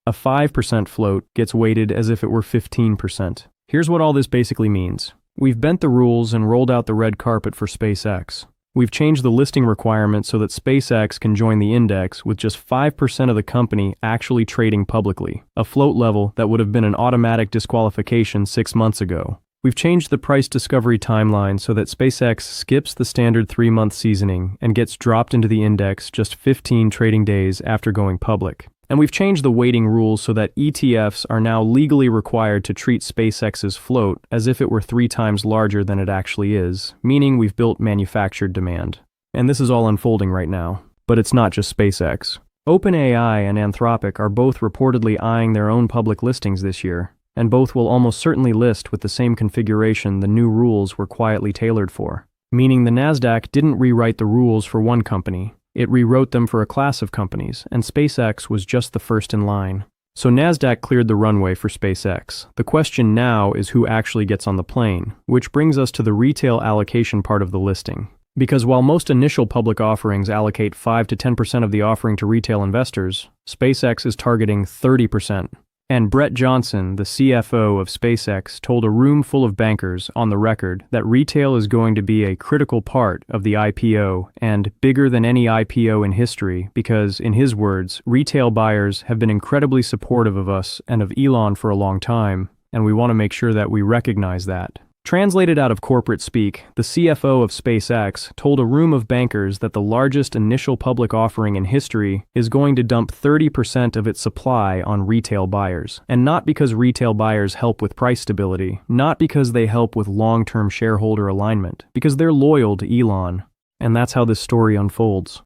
A 5% float gets weighted as if it were 15%. Here's what all this basically means. We've bent the rules and rolled out the red carpet for SpaceX. We've changed the listing requirement so that SpaceX can join the index with just 5% of the company actually trading publicly, a float level that would have been an automatic disqualification 6 months ago. We've changed the price discovery timeline so that SpaceX skips the standard 3-month seasoning and gets dropped into the index just 15 trading days after going public. And we've changed the weighting rules so that ETFs are now legally required to treat SpaceX's float as if it were 3 times larger than it actually is, meaning we've built manufactured demand. And this is all unfolding right now. But it's not just SpaceX. OpenAI and Anthropic are both reportedly eyeing their own public listings this year, and both will almost certainly list with the same configuration the new rules were quietly tailored for. Meaning the NASDAQ didn't rewrite the rules for one company. It rewrote them for a class of companies, and SpaceX was just the first in line. So NASDAQ cleared the runway for SpaceX. The question now is who actually gets on the plane, which brings us to the retail allocation part of the listing. Because while most initial public offerings allocate 5 to 10% of the offering to retail investors, SpaceX is targeting 30%. And Brett Johnson, the CFO of SpaceX, told a room full of bankers on the record that retail is going to be a critical part of the IPO and bigger than any IPO in history because, in his words, retail buyers have been incredibly supportive of us and of Elon for a long time, and we want to make sure that we recognize that. Translated out of corporate speak, the CFO of SpaceX told a room of bankers that the largest initial public offering in history is going to dump 30% of its supply on retail buyers. And not because retail buyers help with price stability, not because they help with long-term shareholder alignment, because they're loyal to Elon. And that's how this story unfolds.